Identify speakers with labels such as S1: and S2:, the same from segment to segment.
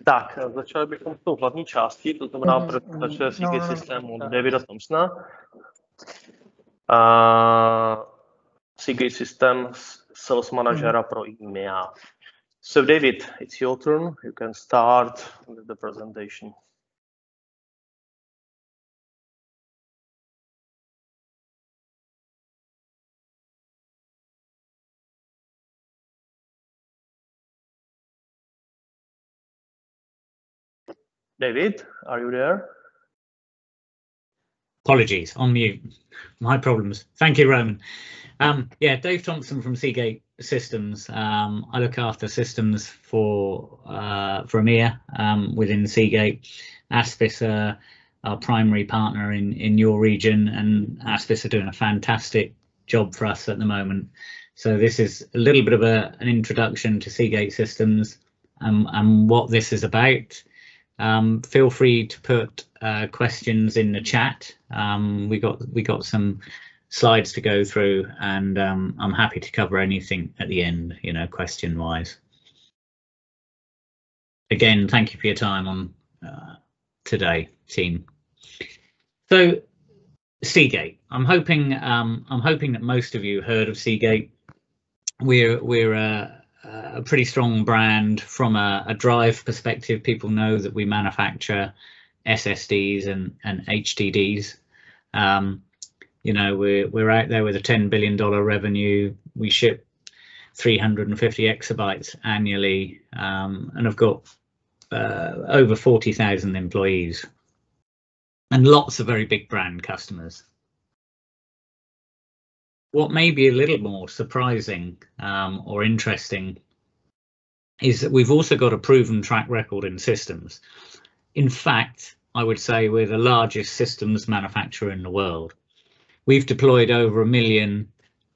S1: Tak, začali bychom s tou hlavní částí, to znamená prezentace Seagate Systemu Davida Thompsona. Seagate Systems Sales Managera pro EMEA. So David, it's your turn. You can start with the presentation. David, are you there?
S2: Apologies, on mute. My problems. Thank you, Roman. Yeah, Dave Thompson from Seagate Systems. I look after systems for EMEA within Seagate. ASBIS are our primary partner in your region, and ASBIS are doing a fantastic job for us at the moment. So this is a little bit of an introduction to Seagate Systems and what this is about. Feel free to put questions in the chat. We got some slides to go through, and I'm happy to cover anything at the end, you know, question wise. Again, thank you for your time on today, team. So Seagate, I'm hoping that most of you heard of Seagate. We're a pretty strong brand from a drive perspective. People know that we manufacture SSDs and HDDs. You know, we're out there with a $10 billion revenue. We ship 350 exabytes annually, and I've got over 40,000 employees and lots of very big brand customers. What may be a little more surprising or interesting is that we've also got a proven track record in systems. In fact, I would say we're the largest systems manufacturer in the world. We've deployed over a million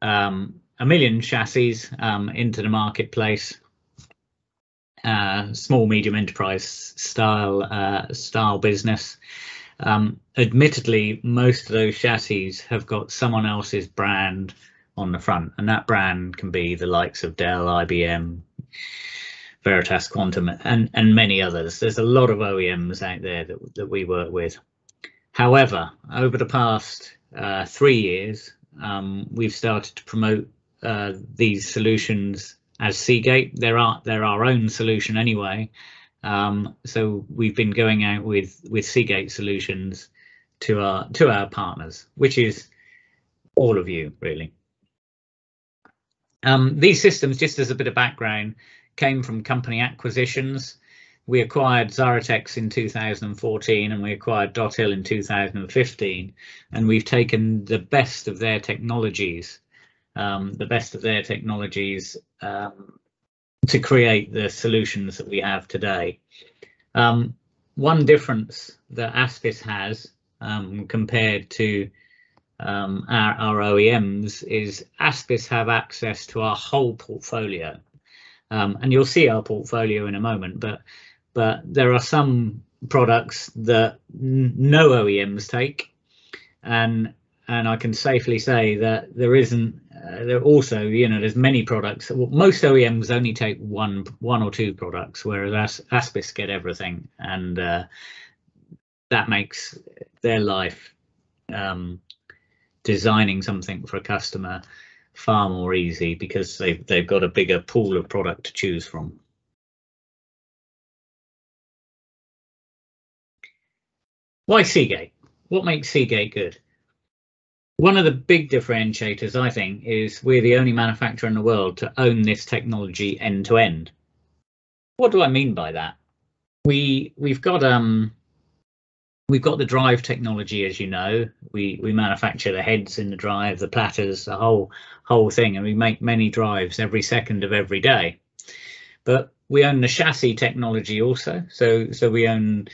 S2: chassis into the marketplace, small medium enterprise style business. Admittedly, most of those chassis have got someone else's brand on the front, and that brand can be the likes of Dell, IBM, Veritas Quantum, and many others. There's a lot of OEMs out there that we work with. However, over the past 3 years, we've started to promote these solutions as Seagate. They're our own solution anyway. So we've been going out with Seagate solutions to our partners, which is all of you really. These systems, just as a bit of background, came from company acquisitions. We acquired Xaratex in 2014 and we acquired Dot Hill in 2015, and we've taken the best of their technologies, to create the solutions that we have today. One difference that ASBIS has compared to our OEMs is ASBIS have access to our whole portfolio, and you'll see our portfolio in a moment, but there are some products that no OEMs take, and I can safely say that there also, you know, there's many products. Most OEMs only take one or two products, whereas ASBIS get everything, and that makes their life designing something for a customer far more easy, because they've got a bigger pool of product to choose from. Why Seagate? What makes Seagate good? One of the big differentiators, I think, is we're the only manufacturer in the world to own this technology end to end. What do I mean by that? We've got the drive technology, as you know. We manufacture the heads in the drive, the platters, the whole thing, and we make many drives every second of every day. But we own the chassis technology also, so we own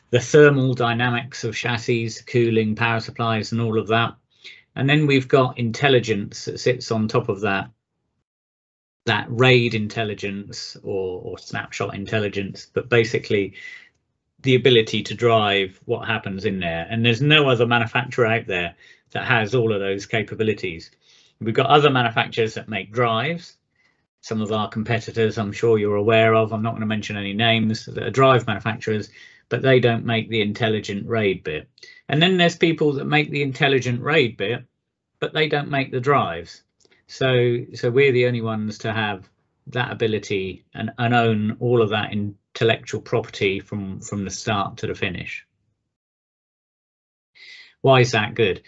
S2: the thermal dynamics of chassis, cooling, power supplies, and all of that. And then we've got intelligence that sits on top of that RAID intelligence or snapshot intelligence, but basically the ability to drive what happens in there. And there's no other manufacturer out there that has all of those capabilities. We've got other manufacturers that make drives, some of our competitors I'm sure you're aware of. I'm not going to mention any names that are drive manufacturers, but they don't make the intelligent RAID bit. And then there's people that make the intelligent RAID bit, but they don't make the drives. So we're the only ones to have that ability and own all of that intellectual property from the start to the finish. Why is that good?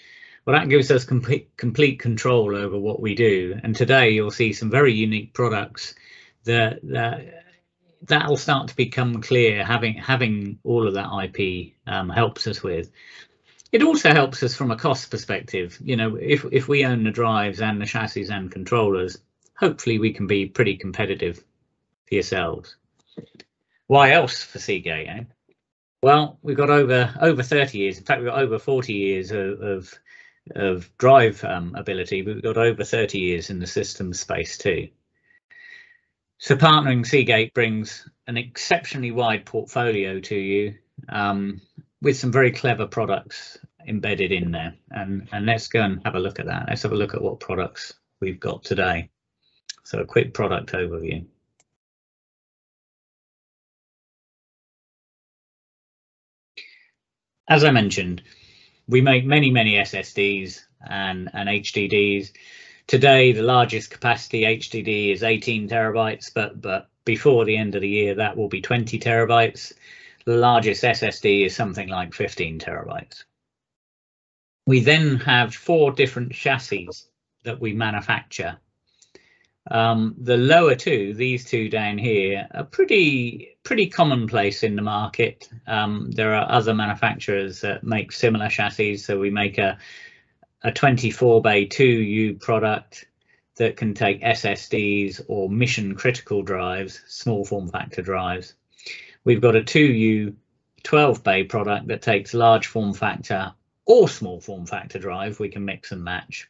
S2: Well, that gives us complete control over what we do. And today you'll see some very unique products that'll start to become clear. Having all of that IP helps us with. It also helps us from a cost perspective. You know, if we own the drives and the chassis and controllers, hopefully we can be pretty competitive for yourselves. Why else for Seagate? Eh? Well, we've got over 30 years. In fact, we've got over 40 years of drive ability, but we've got over 30 years in the systems space too. So partnering Seagate brings an exceptionally wide portfolio to you, with some very clever products embedded in there. And let's go and have a look at that. Let's have a look at what products we've got today. So a quick product overview. As I mentioned, we make many SSDs and HDDs. Today, the largest capacity HDD is 18 terabytes, but before the end of the year, that will be 20 terabytes. The largest SSD is something like 15 terabytes. We then have 4 different chassis that we manufacture. The lower two, these two down here, are pretty commonplace in the market. There are other manufacturers that make similar chassis. So we make a 24 bay 2U product that can take SSDs or mission critical drives, small form factor drives. We've got a 2U 12 bay product that takes large form factor or small form factor drive. We can mix and match.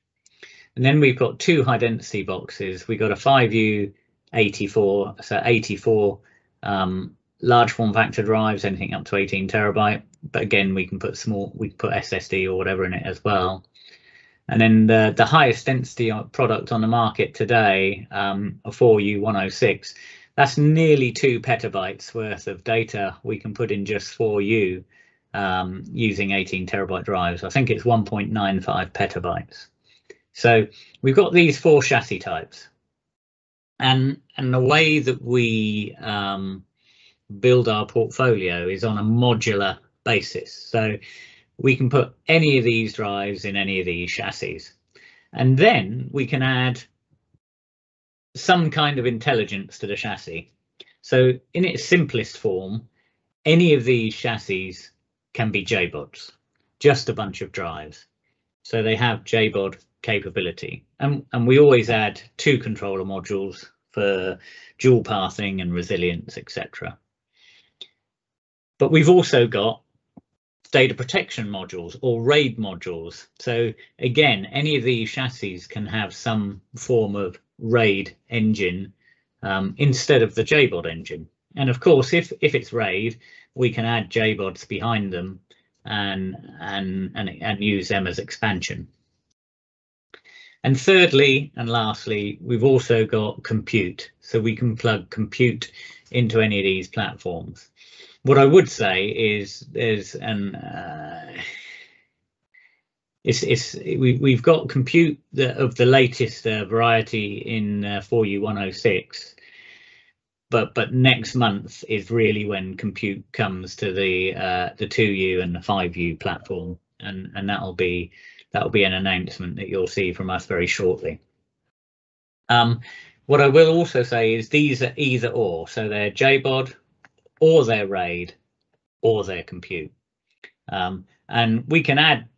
S2: And then we've got 2 high density boxes. We've got a 5U 84, so 84 large form factor drives, anything up to 18 terabyte. But again, we can put SSD or whatever in it as well. And then the highest density product on the market today, a 4U 106, that's nearly 2 petabytes worth of data we can put in just 4U using 18 terabyte drives. I think it's 1.95 petabytes. So we've got these 4 chassis types, and the way that we build our portfolio is on a modular basis. So we can put any of these drives in any of these chassis, and then we can add some kind of intelligence to the chassis. So in its simplest form, any of these chassis can be JBODs, just a bunch of drives. So they have JBOD capability, and we always add 2 controller modules for dual pathing and resilience, etc. But we've also got data protection modules or RAID modules. So again, any of these chassis can have some form of RAID engine instead of the JBOD engine. And of course, if it's RAID, we can add JBODs behind them and use them as expansion. And thirdly and lastly, we've also got compute, so we can plug compute into any of these platforms. What I would say is we've got compute of the latest variety in 4U 106, but next month is really when compute comes to the 2U and the 5U platform, and that'll be an announcement that you'll see from us very shortly. What I will also say is these are either or, so they're JBOD or they're RAID or they're compute, and we can add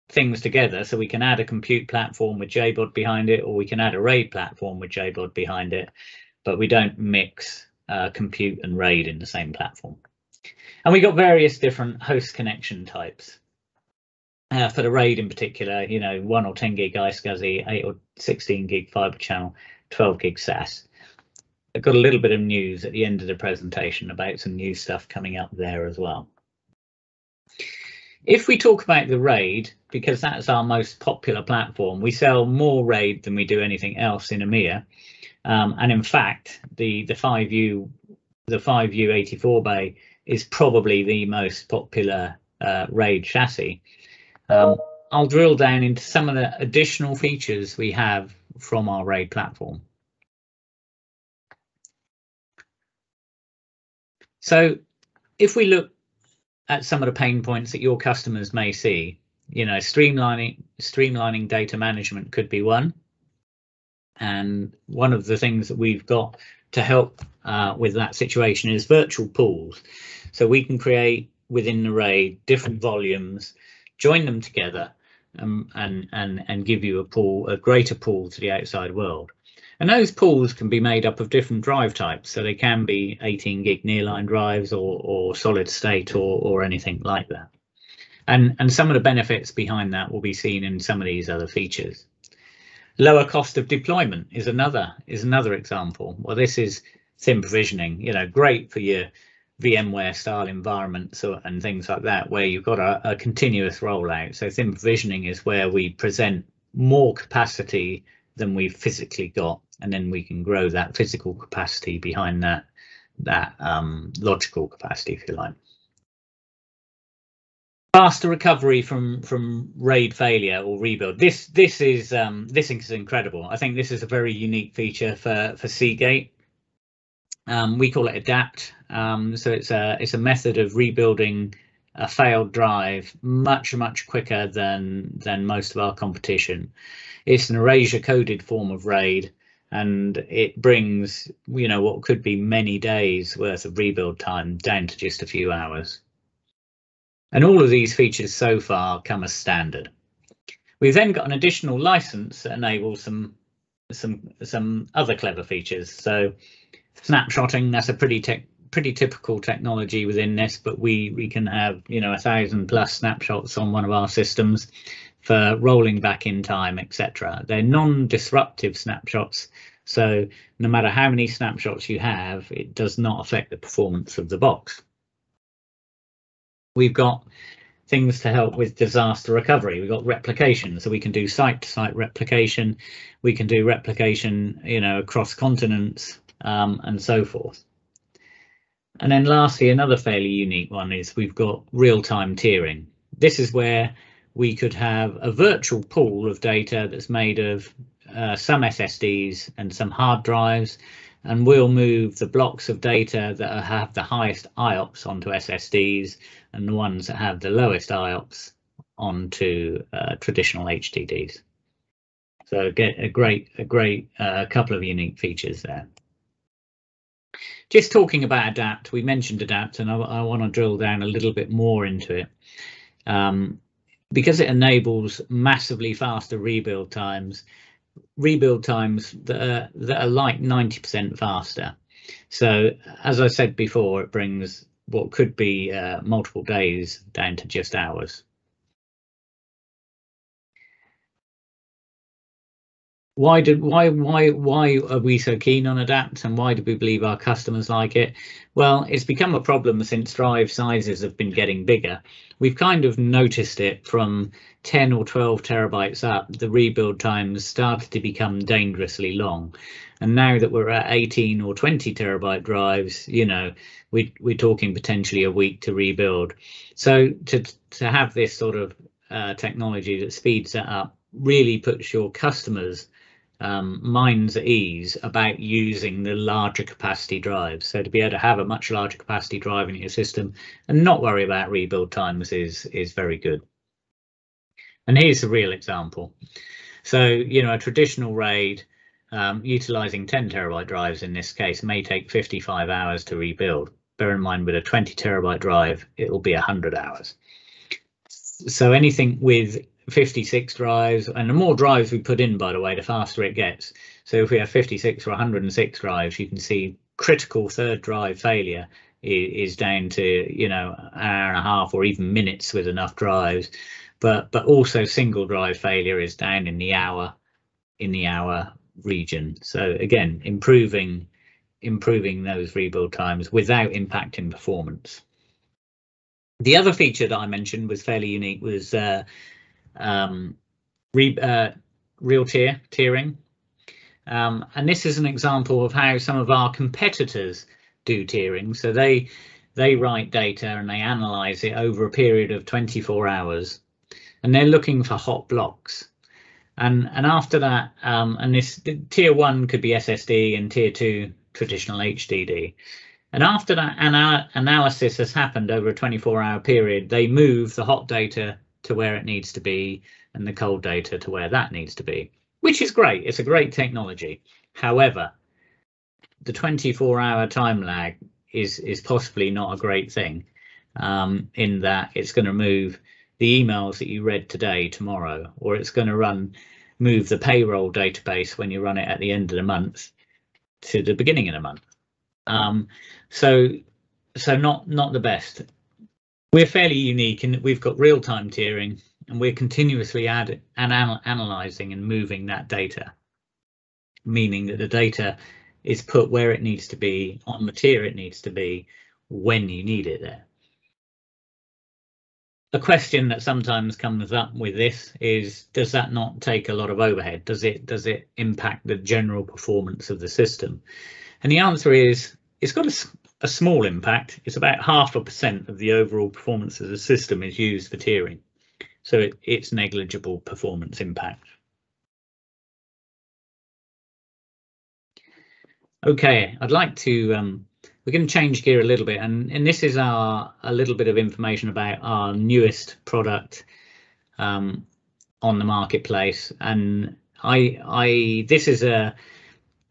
S2: things together. So we can add a compute platform with JBOD behind it, or we can add a RAID platform with JBOD behind it, but we don't mix compute and RAID in the same platform. And we got various different host connection types. For the RAID in particular, you know, 1 or 10 gig iSCSI, 8 or 16 gig fiber channel, 12 gig SAS. I've got a little bit of news at the end of the presentation about some new stuff coming up there as well. If we talk about the RAID, because that's our most popular platform, we sell more RAID than we do anything else in EMEA. And in fact, the 5U 84 bay is probably the most popular RAID chassis. I'll drill down into some of the additional features we have from our RAID platform. So if we look at some of the pain points that your customers may see, you know, streamlining data management could be one. And one of the things that we've got to help with that situation is virtual pools. So we can create within the RAID different volumes, join them together, and give you a greater pool to the outside world. And those pools can be made up of different drive types. So they can be 18 gig nearline drives or solid state or anything like that. And some of the benefits behind that will be seen in some of these other features. Lower cost of deployment is another example. Well, this is thin provisioning, you know, great for your VMware style environments and things like that, where you've got a continuous rollout. So thin provisioning is where we present more capacity than we've physically got, and then we can grow that physical capacity behind that logical capacity, if you like. Faster recovery from RAID failure or rebuild. This is incredible. I think this is a very unique feature for Seagate. We call it Adapt. So it's a method of rebuilding a failed drive much quicker than most of our competition. It's an erasure coded form of RAID, and it brings, you know, what could be many days worth of rebuild time down to just a few hours. And all of these features so far come as standard. We've then got an additional license that enables some other clever features. So snapshotting, that's a pretty typical technology within this, but we can have, you know, 1,000+ snapshots on one of our systems for rolling back in time, etc. They're non-disruptive snapshots, so no matter how many snapshots you have, it does not affect the performance of the box. We've got things to help with disaster recovery. We've got replication, so we can do site-to-site replication. We can do replication, you know, across continents, and so forth. And then lastly, another fairly unique one is we've got real-time tiering. This is where we could have a virtual pool of data that's made of some SSDs and some hard drives, and we'll move the blocks of data that have the highest IOPS onto SSDs and the ones that have the lowest IOPS onto traditional HDDs. So get a great couple of unique features there. Just talking about Adapt, we mentioned Adapt, and I want to drill down a little bit more into it. Because it enables massively faster rebuild times that are like 90% faster. So as I said before, it brings what could be multiple days down to just hours. Why are we so keen on Adapt, and why do we believe our customers like it? Well, it's become a problem since drive sizes have been getting bigger. We've kind of noticed it from 10 or 12 terabytes up. The rebuild times started to become dangerously long, and now that we're at 18 or 20 terabyte drives, you know, we're talking potentially a week to rebuild. So to have this sort of technology that speeds that up really puts your customers' minds at ease about using the larger capacity drives. So to be able to have a much larger capacity drive in your system and not worry about rebuild times is very good. And here's a real example. So, you know, a traditional RAID utilizing 10 terabyte drives in this case may take 55 hours to rebuild. Bear in mind, with a 20 terabyte drive, it will be 100 hours. So anything with 56 drives, and the more drives we put in, by the way, the faster it gets. So if we have 56 or 106 drives, you can see critical third drive failure is down to, you know, an hour and a half or even minutes with enough drives, but also single drive failure is down in the hour region. So again, improving those rebuild times without impacting performance. The other feature that I mentioned was fairly unique, was real tiering. And this is an example of how some of our competitors do tiering. So they write data and they analyze it over a period of 24 hours, and they're looking for hot blocks. And after that, and this tier 1 could be SSD and tier 2 traditional HDD. And after that analysis has happened over a 24-hour period, they move the hot data to where it needs to be and the cold data to where that needs to be, which is great. It's a great technology. However, the 24-hour time lag is possibly not a great thing, in that it's going to move the emails that you read today tomorrow, or it's going to move the payroll database when you run it at the end of the month to the beginning of the month. So not the best. We're fairly unique in that we've got real-time tiering, and we're continuously analyzing and moving that data, meaning that the data is put where it needs to be on the tier it needs to be when you need it there. A question that sometimes comes up with this is, does that not take a lot of overhead? Does it impact the general performance of the system? And the answer is, it's got a small impact. It's about 0.5% of the overall performance of the system is used for tiering. So it's negligible performance impact. Okay, I'd like to, we're going to change gear a little bit, and this is a little bit of information about our newest product on the marketplace. And this is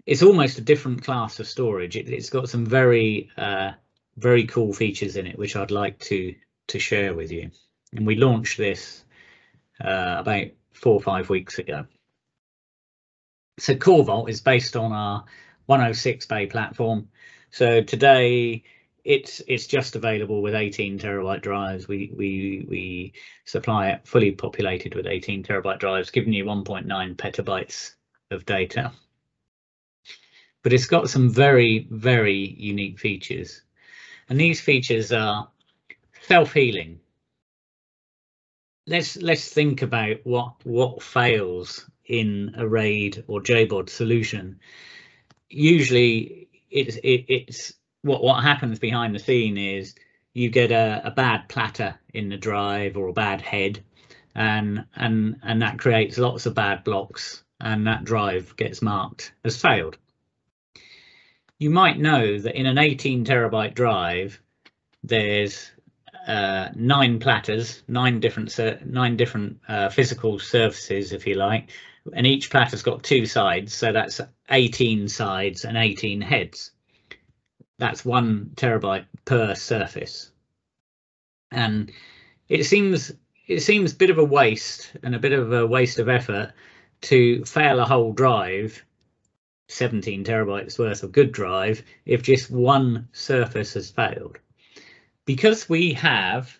S2: it's almost a different class of storage. It's got some very cool features in it, which I'd like to share with you. And we launched this about 4 or 5 weeks ago. So Core Vault is based on our 106 bay platform. So today it's just available with 18 terabyte drives. We supply it fully populated with 18 terabyte drives, giving you 1.9 petabytes of data. But it's got some very, very unique features. And these features are self-healing. Let's think about what fails in a RAID or JBOD solution. Usually it's what happens behind the scene is you get a bad platter in the drive or a bad head, and that creates lots of bad blocks, and that drive gets marked as failed. You might know that in an 18 terabyte drive, there's 9 platters, 9 different physical surfaces, if you like, and each platter's got 2 sides, so that's 18 sides and 18 heads. That's 1 terabyte per surface, and it seems a bit of a waste and a bit of a waste of effort to fail a whole drive, 17 terabytes worth of good drive, if just 1 surface has failed. Because we have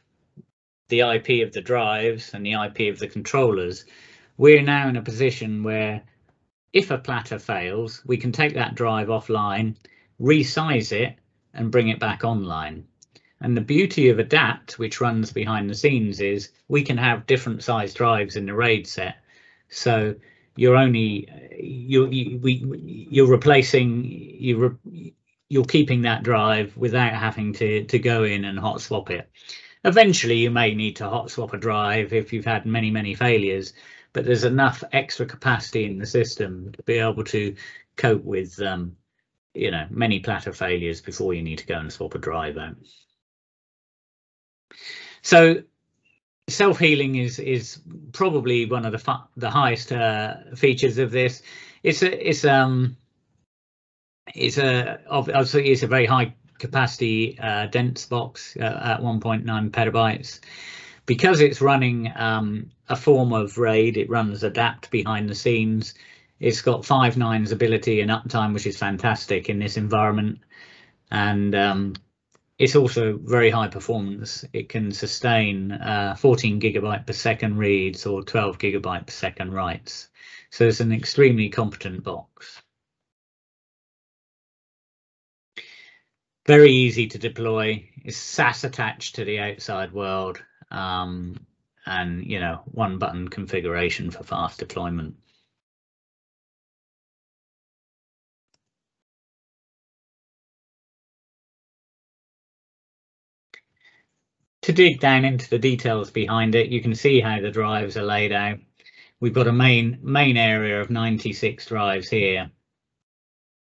S2: the IP of the drives and the IP of the controllers, we're now in a position where if a platter fails, we can take that drive offline, resize it, and bring it back online. And the beauty of Adapt, which runs behind the scenes, is we can have different size drives in the RAID set. So you're keeping that drive without having to go in and hot swap it. Eventually you may need to hot swap a drive if you've had many failures, but there's enough extra capacity in the system to be able to cope with many platter failures before you need to go and swap a drive out. So self-healing is probably one of the highest features of this. Obviously it's a very high capacity dense box at 1.9 petabytes. Because it's running a form of RAID, it runs Adapt behind the scenes. It's got 5 nines ability and uptime, which is fantastic in this environment, and it's also very high performance. It can sustain 14 gigabyte per second reads or 12 gigabyte per second writes. So it's an extremely competent box. Very easy to deploy. It's SaaS attached to the outside world, and 1 button configuration for fast deployment. To dig down into the details behind it, you can see how the drives are laid out. We've got a main area of 96 drives here,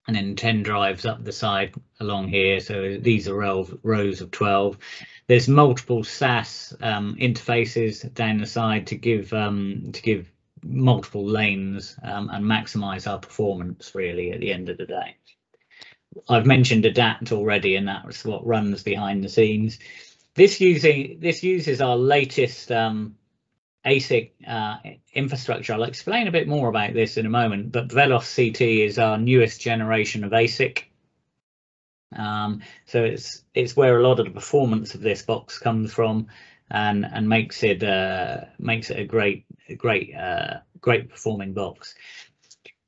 S2: and then 10 drives up the side along here. So these are rows of 12. There's multiple SAS interfaces down the side to give multiple lanes and maximize our performance really at the end of the day. I've mentioned adapt already, and that's what runs behind the scenes. This uses our latest ASIC infrastructure. I'll explain a bit more about this in a moment, but Velos CT is our newest generation of ASIC. So it's where a lot of the performance of this box comes from, and makes it a great performing box.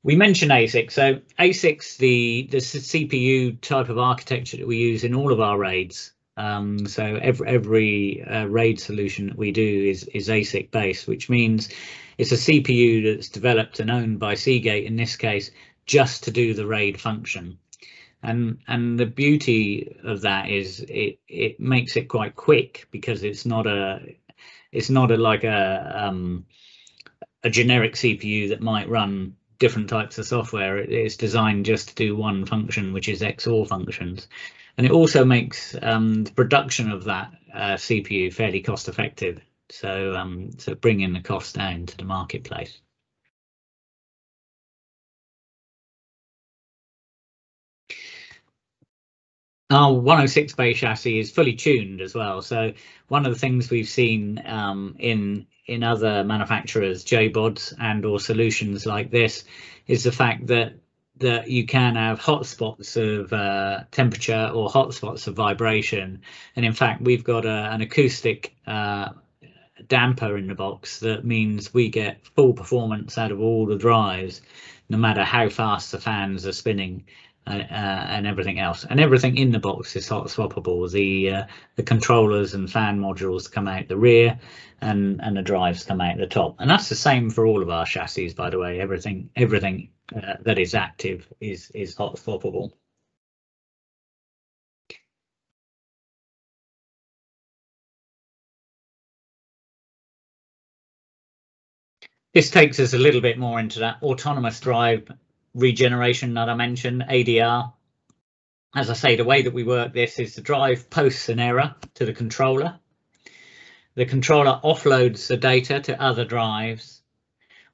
S2: We mentioned ASIC. So ASIC's the CPU type of architecture that we use in all of our RAIDs. So every RAID solution that we do is ASIC based, which means it's a CPU that's developed and owned by Seagate in this case, just to do the RAID function. And the beauty of that is it makes it quite quick, because it's not like a generic CPU that might run different types of software. It's designed just to do one function, which is XOR functions. And it also makes the production of that CPU fairly cost effective. So bringing the cost down to the marketplace. Our 106 bay chassis is fully tuned as well. So one of the things we've seen in other manufacturers, JBODs and or solutions like this, is the fact that you can have hotspots of temperature or hotspots of vibration. And in fact, we've got an acoustic damper in the box that means we get full performance out of all the drives, no matter how fast the fans are spinning. And everything else, and everything in the box is hot swappable. The controllers and fan modules come out the rear, and the drives come out the top. And that's the same for all of our chassis, by the way. Everything that is active is hot swappable. This takes us a little bit more into that autonomous drive regeneration that I mentioned, ADR. As I say, the way that we work this is the drive posts an error to the controller. The controller offloads the data to other drives.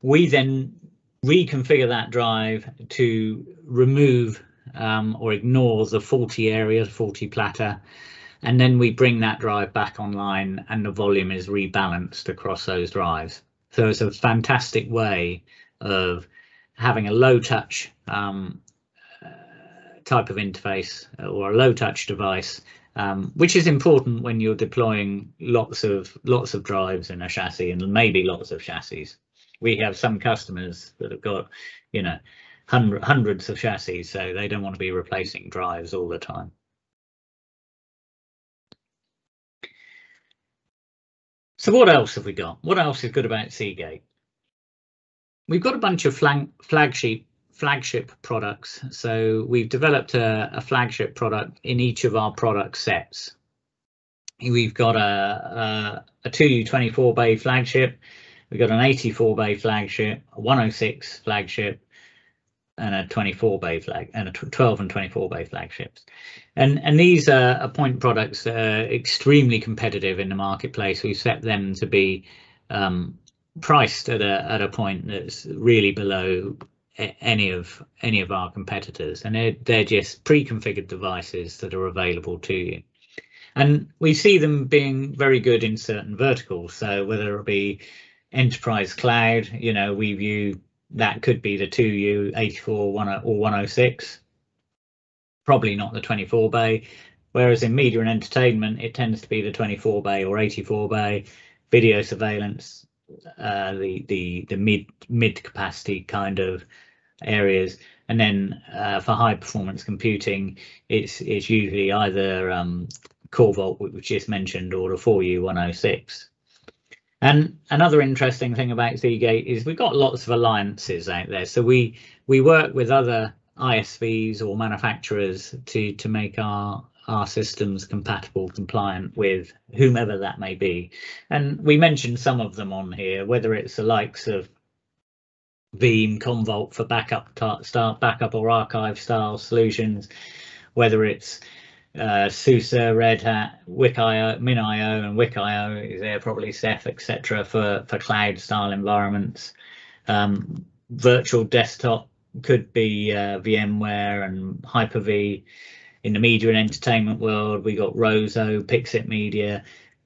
S2: We then reconfigure that drive to remove or ignore the faulty area, the faulty platter, and then we bring that drive back online, and the volume is rebalanced across those drives. So it's a fantastic way of having a low touch type of interface, or a low touch device, which is important when you're deploying lots of drives in a chassis, and maybe lots of chassis. We have some customers that have got, you know, hundreds of chassis, so they don't want to be replacing drives all the time. So what else have we got? What else is good about Seagate? We've got a bunch of flagship products. So we've developed a flagship product in each of our product sets. We've got a 2U24 bay flagship. We've got an 84 bay flagship, a 106 flagship, and a 24 bay flag, and a 12 and 24 bay flagships. And these are point products that are extremely competitive in the marketplace. We've set them to be priced at a point that's really below any of our competitors, and they're just pre-configured devices that are available to you. And we see them being very good in certain verticals. So whether it be enterprise cloud, you know, we view that could be the 2U84 or 106, probably not the 24 bay. Whereas in media and entertainment, it tends to be the 24 bay or 84 bay. Video surveillance, the mid capacity kind of areas, and then for high performance computing, it's usually either Core Vault, which we just mentioned, or the 4U106. And another interesting thing about Seagate is we've got lots of alliances out there. So we work with other ISVs or manufacturers to make our our systems compatible, compliant with whomever that may be. And we mentioned some of them on here, whether it's the likes of Veeam, Commvault for backup or archive style solutions, whether it's SUSE, Red Hat, WIC.io, MinIO and WIC.io is there, probably Ceph, etc. for cloud style environments. Virtual desktop could be VMware and Hyper-V. In the media and entertainment world, we got Roso, Pixit Media.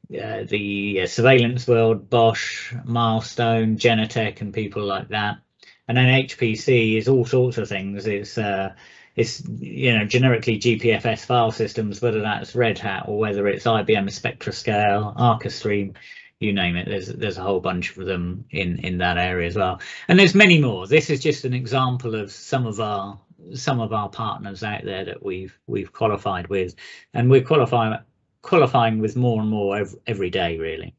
S2: The surveillance world, Bosch, Milestone, Genetec, and people like that. And then HPC is all sorts of things. It's generically GPFS file systems, whether that's Red Hat or whether it's IBM SpectraScale, ArcaStream, you name it. There's a whole bunch of them in that area as well. And there's many more. This is just an example of some of our partners out there that we've qualified with, and we're qualifying with more and more every day, really.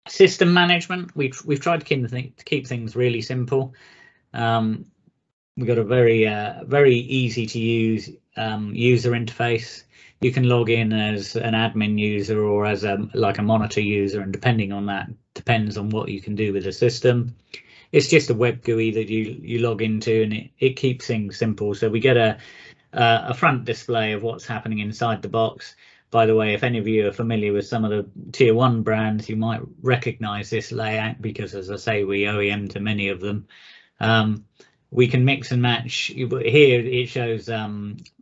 S2: System management, we've tried to keep things really simple. We've got a very easy to use user interface. You can log in as an admin user or as like a monitor user, and depending on that, depends on what you can do with the system. It's just a web GUI that you log into, and it keeps things simple. So we get a front display of what's happening inside the box. By the way, if any of you are familiar with some of the tier 1 brands, you might recognize this layout because, as I say, we OEM to many of them. We can mix and match. Here it shows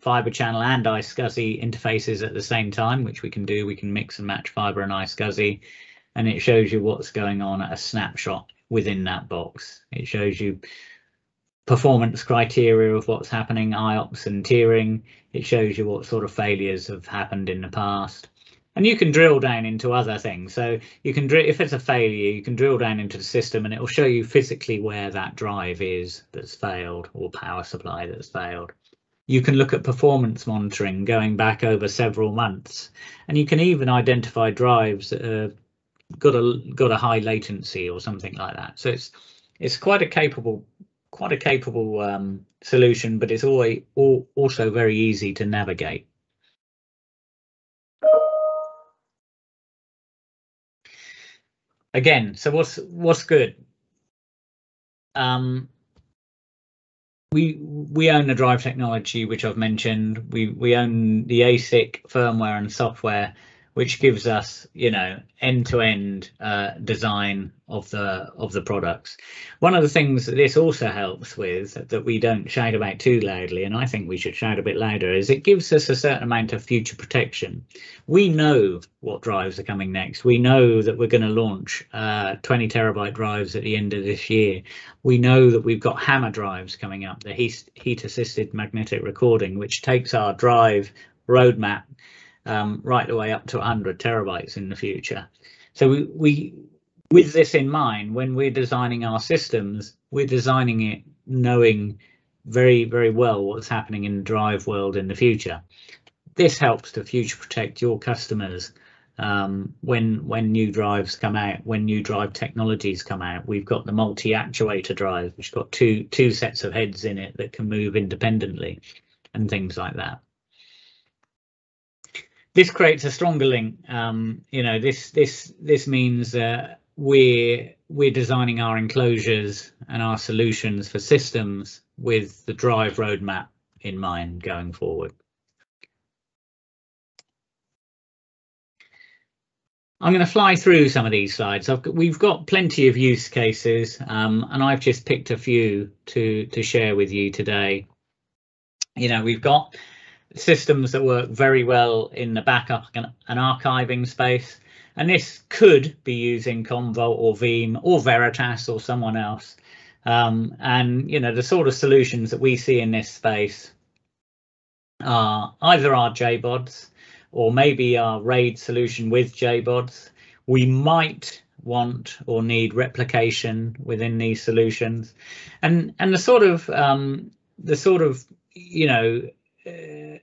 S2: fiber channel and iSCSI interfaces at the same time, which we can do. We can mix and match fiber and iSCSI, and it shows you what's going on at a snapshot within that box. It shows you performance criteria of what's happening, IOPS and tiering. It shows you what sort of failures have happened in the past. And you can drill down into other things. So you can if it's a failure, you can drill down into the system and it will show you physically where that drive is that's failed, or power supply that's failed. You can look at performance monitoring going back over several months, and you can even identify drives that have got a high latency or something like that. So it's quite a capable solution, but it's also very easy to navigate. Again, so what's good? We own the drive technology, which I've mentioned. We own the ASIC firmware and software, which gives us, end-to-end design of the products. One of the things that this also helps with, that we don't shout about too loudly, and I think we should shout a bit louder, is it gives us a certain amount of future protection. We know what drives are coming next. We know that we're going to launch 20 terabyte drives at the end of this year. We know that we've got HAMR drives coming up, the heat-assisted magnetic recording, which takes our drive roadmap right the way up to 100 terabytes in the future. So we with this in mind, when we're designing our systems, we're designing it knowing very, very well what's happening in the drive world in the future. This helps to future protect your customers when new drives come out, when new drive technologies come out. We've got the multi-actuator drive, which got two sets of heads in it that can move independently and things like that. This creates a stronger link. This means we're designing our enclosures and our solutions for systems with the drive roadmap in mind going forward. I'm going to fly through some of these slides. We've got plenty of use cases, and I've just picked a few to share with you today. We've got systems that work very well in the backup and archiving space, and this could be using Commvault or Veeam or Veritas or someone else. And the sort of solutions that we see in this space are either our JBODs or maybe our RAID solution with JBODs. We might want or need replication within these solutions, and the sort of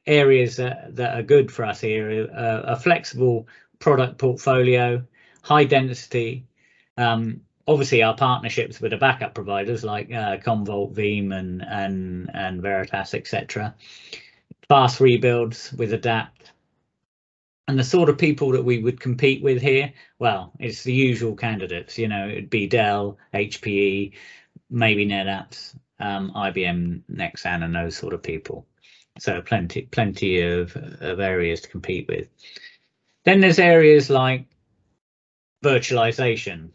S2: areas that are good for us here are a flexible product portfolio, high density, obviously our partnerships with the backup providers like Commvault, Veeam and Veritas, etc. fast rebuilds with adapt. And the sort of people that we would compete with here, well, it's the usual candidates. You know, it'd be Dell, HPE, maybe NetApps, IBM, Nexan, and those sort of people. So plenty of areas to compete with. Then there's areas like virtualization,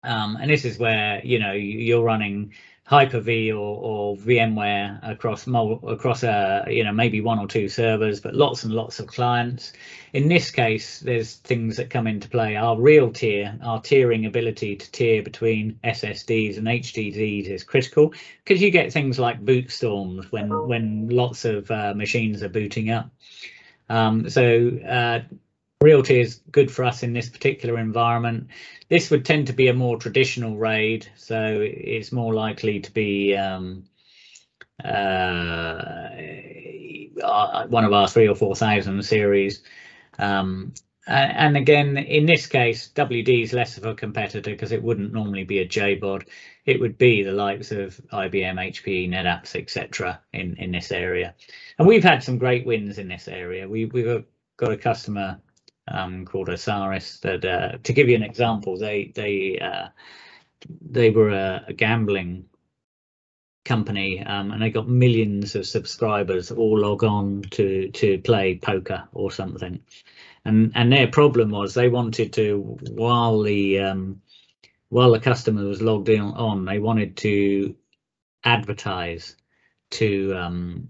S2: and this is where, you know, you're running Hyper-V or VMware across you know, maybe 1 or 2 servers, but lots and lots of clients. In this case, there's things that come into play. Our real tier, our tiering ability to tier between SSDs and HDDs is critical, because you get things like boot storms when lots of machines are booting up. Real tier is good for us in this particular environment. This would tend to be a more traditional RAID, so it's more likely to be one of our 3,000 or 4,000 series. And again, in this case, WD is less of a competitor because it wouldn't normally be a JBOD. It would be the likes of IBM, HPE, NetApps, etc. in this area. And we've had some great wins in this area. We've got a customer called Osiris that, to give you an example, they were a gambling company, and they got millions of subscribers all log on to play poker or something, and their problem was they wanted to, while the customer was logged in on, they wanted to advertise to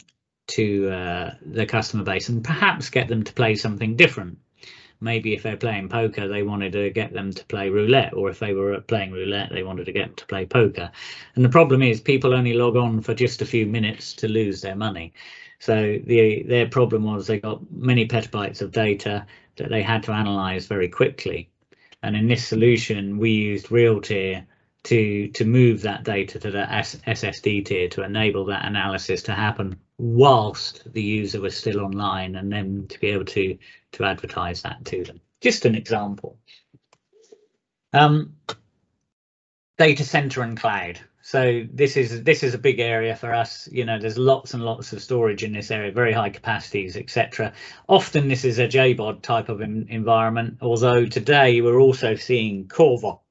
S2: the customer base and perhaps get them to play something different. Maybe if they're playing poker, they wanted to get them to play roulette, or if they were playing roulette, they wanted to get them to play poker. And the problem is people only log on for just a few minutes to lose their money. So their problem was they got many petabytes of data that they had to analyze very quickly. And in this solution, we used real tier to move that data to the SSD tier to enable that analysis to happen whilst the user was still online, and then to be able to advertise that to them. Just an example. Data center and cloud. So this is a big area for us. You know, there's lots and lots of storage in this area, very high capacities, etc. Often this is a JBOD type of environment, although today we're also seeing Core Vault,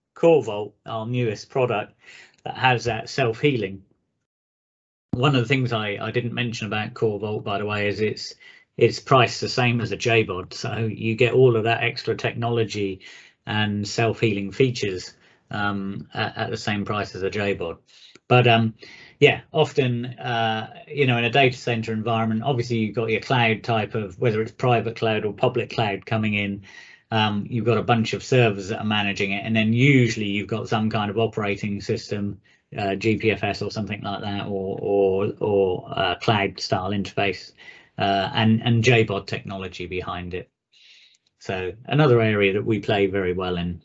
S2: our newest product, that has that self-healing. One of the things I didn't mention about Core Vault, by the way, is it's priced the same as a JBOD, so you get all of that extra technology and self-healing features at the same price as a JBOD. But yeah, often you know, in a data center environment, obviously you've got your cloud type of, whether it's private cloud or public cloud coming in. You've got a bunch of servers that are managing it, and then usually you've got some kind of operating system, GPFS or something like that, or cloud style interface, and JBOD technology behind it. So another area that we play very well in.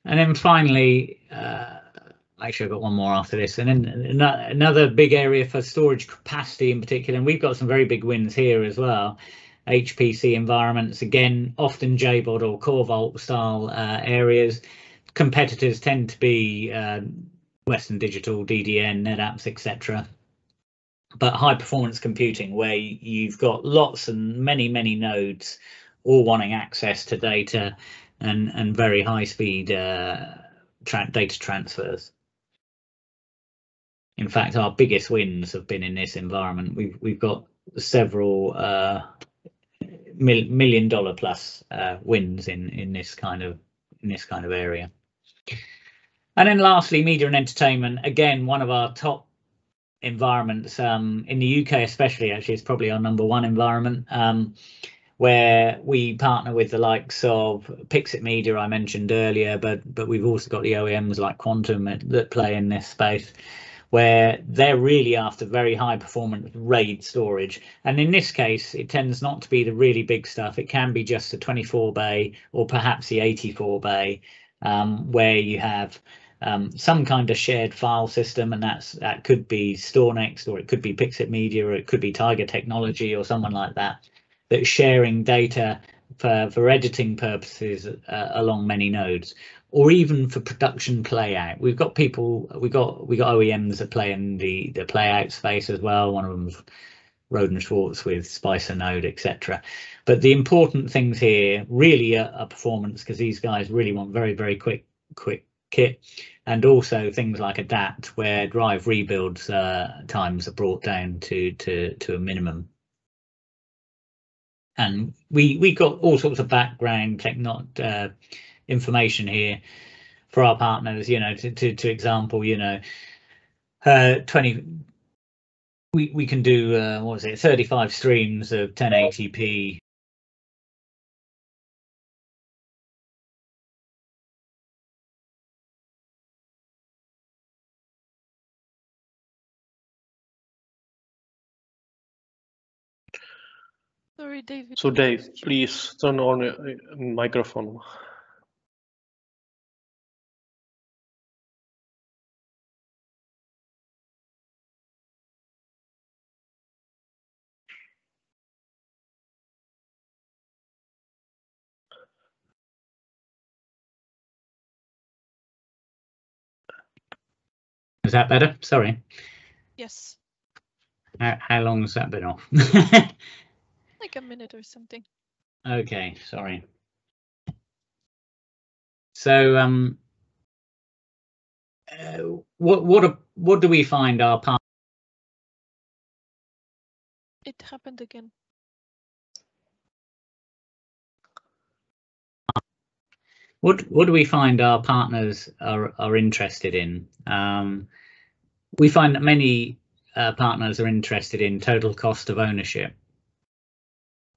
S2: And then finally, actually I've got one more after this, and then another big area for storage capacity in particular, and we've got some very big wins here as well. HPC environments, again, often JBOD or Core Vault style areas. Competitors tend to be Western Digital, DDN, NetApps, etc. But high performance computing, where you've got lots and many nodes all wanting access to data and very high speed data transfers. In fact, our biggest wins have been in this environment. We've got several $1 million plus wins in this kind of area. And then lastly, media and entertainment, again, one of our top environments in the UK especially. Actually, it's probably our #1 environment, where we partner with the likes of Pixit Media I mentioned earlier, but we've also got the OEMs like Quantum that play in this space, where they're really after very high performance RAID storage. And in this case, it tends not to be the really big stuff. It can be just a 24 bay or perhaps the 84 bay, where you have some kind of shared file system, and that could be StoreNext, or it could be Pixit Media, or it could be Tiger Technology or someone like that, that's sharing data for editing purposes along many nodes, or even for production play out. We've got OEMs that play in the play out space as well. One of them's Roden Schwartz with Spicer Node, etc. But the important things here really are performance, because these guys really want very quick kit, and also things like adapt, where drive rebuilds times are brought down to a minimum. And we got all sorts of background information here for our partners, you know, to example, you know, 20. We can do what was it, 35 streams of 1080p.
S3: Sorry, David.
S1: So Dave, please turn on your microphone.
S2: Is that better? Sorry.
S3: Yes.
S2: How long has that been off?
S3: Like a minute or something.
S2: Okay, sorry. So what do we find our partners?
S3: It happened again.
S2: What do we find our partners are interested in? We find that many partners are interested in total cost of ownership,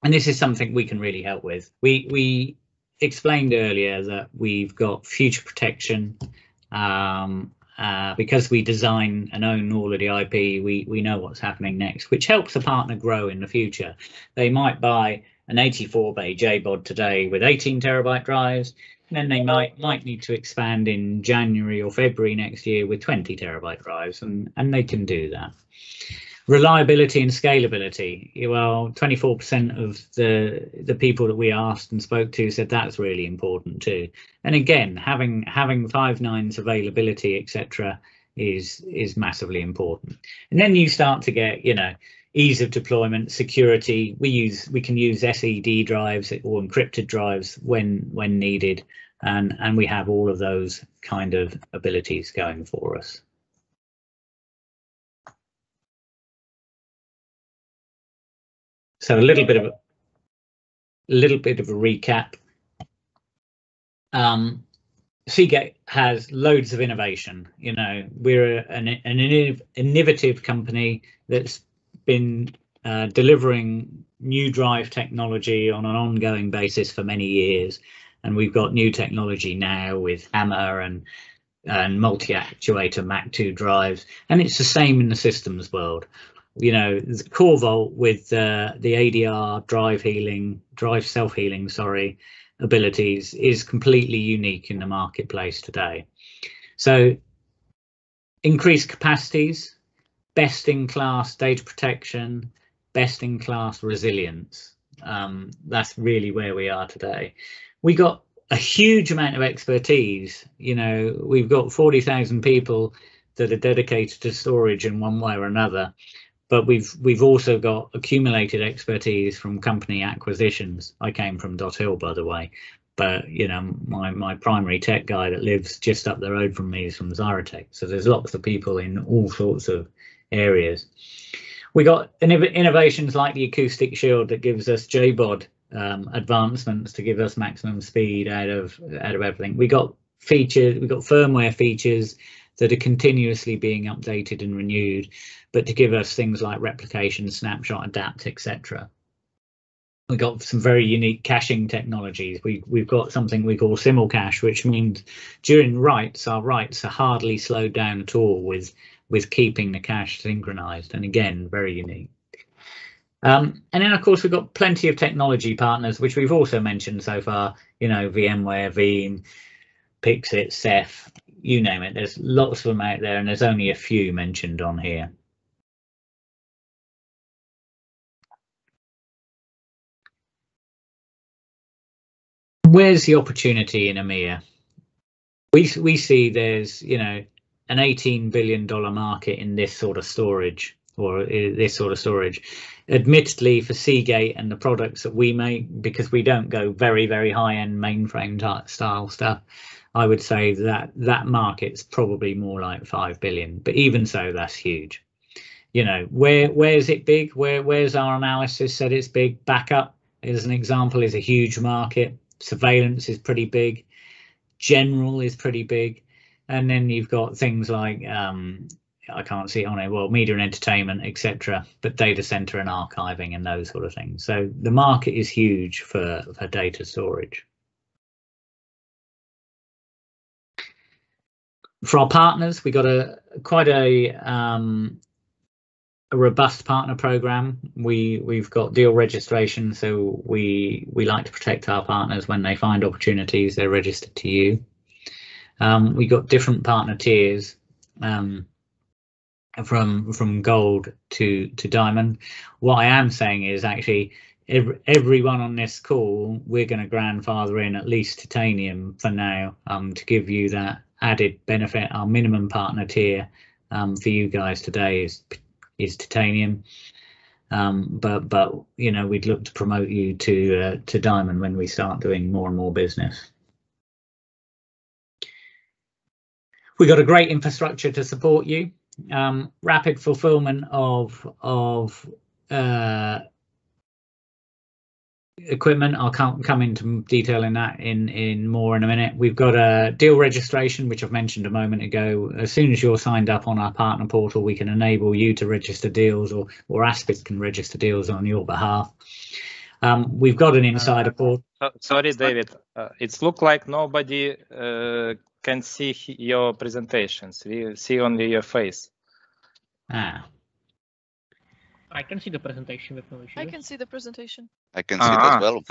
S2: and this is something we can really help with. We explained earlier that we've got future protection because we design and own all of the IP. We know what's happening next, which helps a partner grow in the future. They might buy an 84-bay JBOD today with 18 terabyte drives, and then they might need to expand in January or February next year with 20 terabyte drives, and they can do that. Reliability and scalability. Well, 24% of the people that we asked and spoke to said that's really important too. And again, having 5 nines availability, etc., is massively important. And then you start to get, you know, ease of deployment, security. We can use SED drives or encrypted drives when needed, and we have all of those kind of abilities going for us. So a little bit of a recap. Seagate has loads of innovation. You know, we're an innovative company that's been delivering new drive technology on an ongoing basis for many years, and we've got new technology now with EMEA and multi-actuator MAC2 drives, and it's the same in the systems world. You know, the Core Vault with the ADR drive self-healing, abilities is completely unique in the marketplace today. So increased capacities, best-in-class data protection, best-in-class resilience. That's really where we are today. We got a huge amount of expertise. You know, we've got 40,000 people that are dedicated to storage in one way or another. But we've also got accumulated expertise from company acquisitions. I came from Dot Hill, by the way, but you know, my primary tech guy that lives just up the road from me is from Zyratech. So there's lots of people in all sorts of areas. We got innovations like the acoustic shield that gives us JBOD advancements to give us maximum speed out of everything. We got features, we got firmware features that are continuously being updated and renewed, but to give us things like replication, snapshot, adapt, etc. We got some very unique caching technologies. We've got something we call simulcache, which means during writes, our writes are hardly slowed down at all with keeping the cache synchronized, and again, very unique. And then of course we've got plenty of technology partners, which we've also mentioned so far, you know, VMware, Veeam, Pixit, Ceph, you name it. There's lots of them out there, and there's only a few mentioned on here. Where's the opportunity in EMEA? We see there's, you know, an $18 billion market in this sort of storage, or this sort of storage. admittedly for Seagate and the products that we make, because we don't go very high-end mainframe style stuff, I would say that that market's probably more like 5 billion, but even so, that's huge. You know, where's it big? Where's our analysis said it's big? Backup, as an example, is a huge market. Surveillance is pretty big. General is pretty big. And then you've got things like, I can't see it on it, well, media and entertainment, etc., but data center and archiving and those sort of things. So the market is huge for data storage. For our partners, we got quite a robust partner program. We've got deal registration, so we like to protect our partners. When they find opportunities, they're registered to you. We got different partner tiers, from gold to diamond. What I am saying is actually everyone on this call, we're going to grandfather in at least titanium for now, to give you that added benefit. Our minimum partner tier for you guys today is titanium, but you know, we'd look to promote you to diamond when we start doing more and more business. We got a great infrastructure to support you. Rapid fulfillment of equipment. I'll come into detail in that in more in a minute. We've got a deal registration, which I've mentioned a moment ago. As soon as you're signed up on our partner portal, we can enable you to register deals, or ASBIS can register deals on your behalf. We've got an insider portal.
S4: Sorry, David. It looks like nobody can see your presentations. We see only your face.
S2: Ah.
S5: I can see the presentation with no issues.
S3: I can see the presentation.
S6: I can see it as well.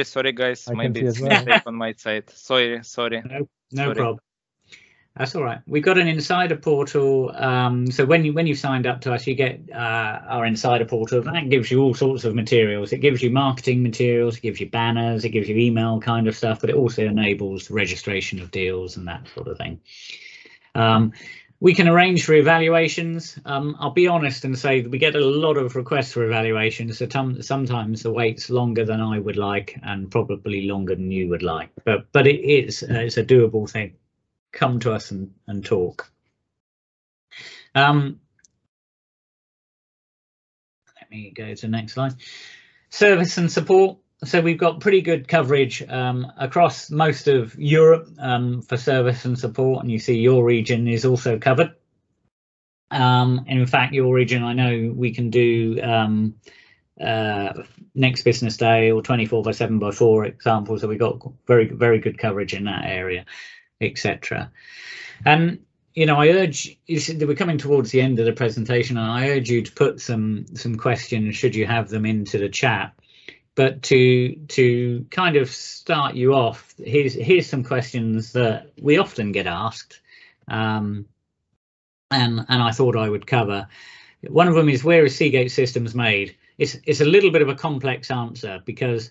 S4: Sorry, guys.
S7: I
S4: Maybe it's
S7: well.
S4: mistake on my side. Sorry.
S2: No problem. That's all right. We've got an insider portal. So when you've signed up to us, you get our insider portal. That gives you all sorts of materials. It gives you marketing materials, it gives you banners, it gives you email kind of stuff, but it also enables registration of deals and that sort of thing. We can arrange for evaluations. I'll be honest and say that we get a lot of requests for evaluations. So sometimes the wait's longer than I would like, and probably longer than you would like. But it's a doable thing. Come to us and talk. Let me go to the next slide. Service and support. So we've got pretty good coverage across most of Europe for service and support, and you see your region is also covered. In fact, your region, I know we can do next business day or 24/7/4 examples. So we've got very good coverage in that area, etc. And you know, I urge you, we're coming towards the end of the presentation, and I urge you to put some questions, should you have them, into the chat. But to kind of start you off, here's some questions that we often get asked, and I thought I would cover. One of them is, where is Seagate Systems made? It's a little bit of a complex answer because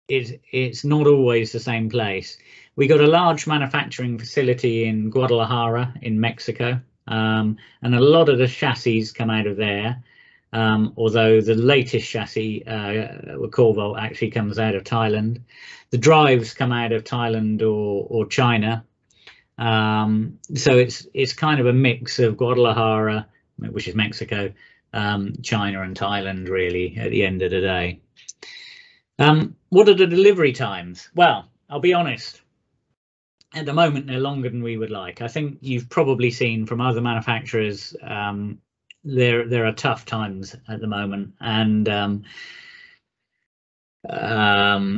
S2: it's not always the same place. We got a large manufacturing facility in Guadalajara in Mexico, and a lot of the chassis come out of there. Although the latest chassis, Corval, actually comes out of Thailand. The drives come out of Thailand or China. So it's kind of a mix of Guadalajara, which is Mexico, China and Thailand, really, at the end of the day. What are the delivery times? Well, I'll be honest. At the moment, they're longer than we would like. I think you've probably seen from other manufacturers, there are tough times at the moment, and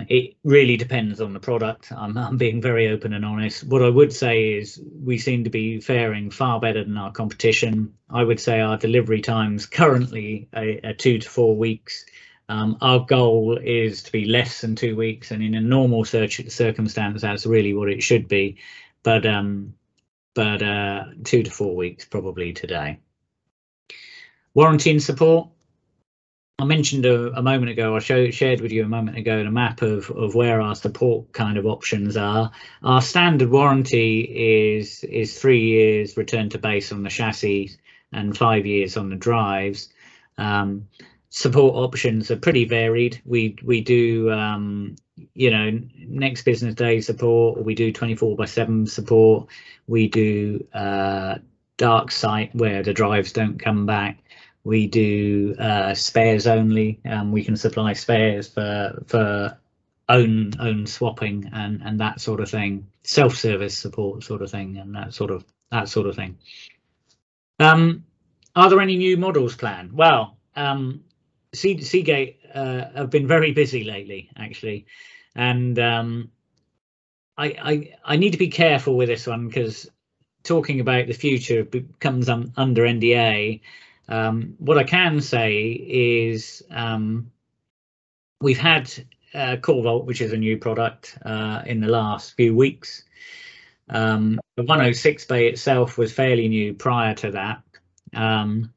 S2: it really depends on the product. I'm being very open and honest. What I would say is we seem to be faring far better than our competition. I would say our delivery times currently are 2 to 4 weeks. Our goal is to be less than 2 weeks, and in a normal circumstance, that's really what it should be. But 2 to 4 weeks probably today. Warranty and support. I mentioned a moment ago, I shared with you a moment ago, a map of where our support kind of options are. Our standard warranty is 3 years return to base on the chassis and 5 years on the drives. support options are pretty varied. We do you know, next business day support, or we do 24/7 support. We do dark site where the drives don't come back. We do spares only. We can supply spares for own swapping and that sort of thing, self-service support sort of thing, and that sort of thing. Are there any new models planned? Well, Seagate have been very busy lately, actually, and I need to be careful with this one, because talking about the future comes under NDA. What I can say is we've had Core Vault, which is a new product, in the last few weeks. The 106 bay itself was fairly new prior to that, and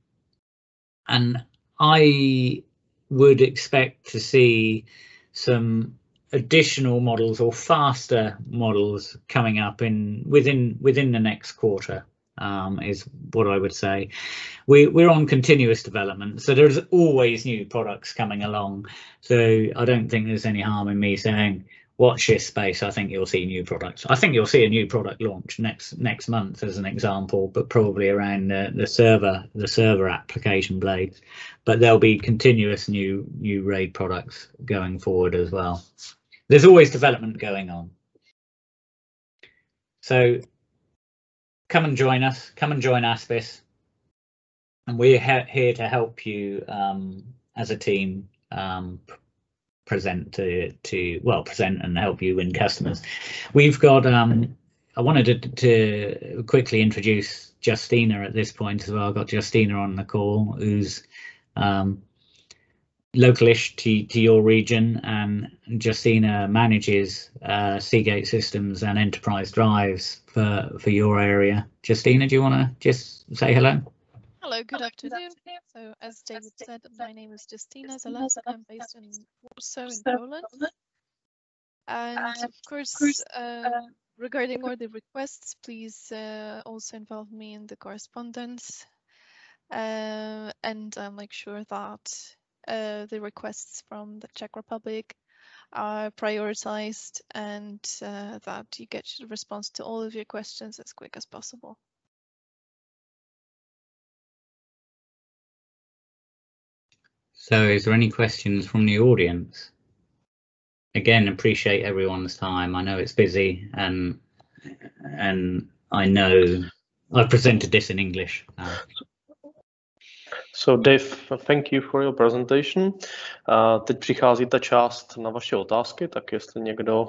S2: I would expect to see some additional models or faster models coming up within the next quarter, is what I would say. We're on continuous development, so there's always new products coming along. So I don't think there's any harm in me saying watch this space. I think you'll see new products. I think you'll see a new product launch next month as an example, but probably around the server application blades. But there'll be continuous new RAID products going forward as well. There's always development going on. So come and join us. Come and join ASBIS, and we're here to help you as a team present and help you win customers. We've got I wanted to quickly introduce Justina at this point as well. I've got Justina on the call, who's localish to your region, and Justina manages Seagate Systems and enterprise drives for your area. Justina, do you want to just say hello?
S3: Hello, good afternoon. So as David said, my name is Justina Zalesk. I'm based in Warsaw in Poland. And of course, regarding all the requests, please also involve me in the correspondence. And I'll make sure that the requests from the Czech Republic are prioritized, and that you get a response to all of your questions as quick as possible.
S2: So is there any questions from the audience? Again, appreciate everyone's time. I know it's busy, and I know I've presented this in English.
S1: So Dave, thank you for your presentation. Teď přichází ta část na vaše otázky, tak jestli někdo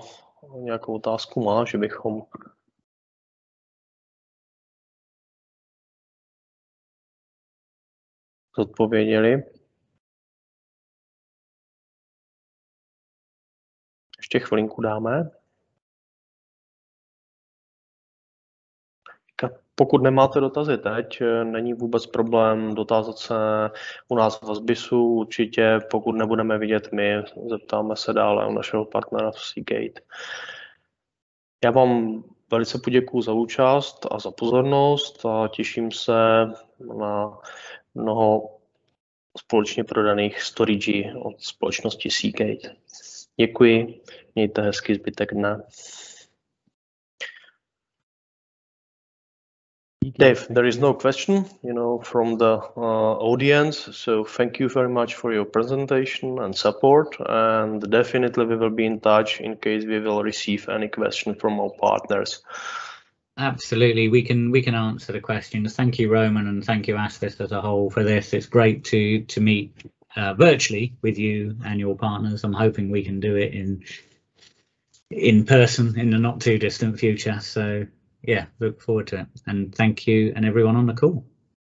S1: nějakou otázku má, že bychom zodpověděli. Ještě chvilinku dáme. Pokud nemáte dotazy teď, není vůbec problém dotázat se u nás v ASBISu. Určitě, pokud nebudeme vidět my, zeptáme se dále u našeho partnera v Seagate. Já vám velice poděkuju za účast a za pozornost a těším se na mnoho společně prodaných storage od společnosti Seagate. Děkuji, mějte hezký zbytek dne. Dave, there is no question, from the audience. So thank you very much for your presentation and support. And definitely we will be in touch in case we will receive any question from our partners.
S2: Absolutely, we can answer the questions. Thank you, Roman, and thank you, ASBIS as a whole, for this. It's great to meet virtually with you and your partners. I'm hoping we can do it in person in the not too distant future. So yeah, look forward to it, and thank you and everyone on the call.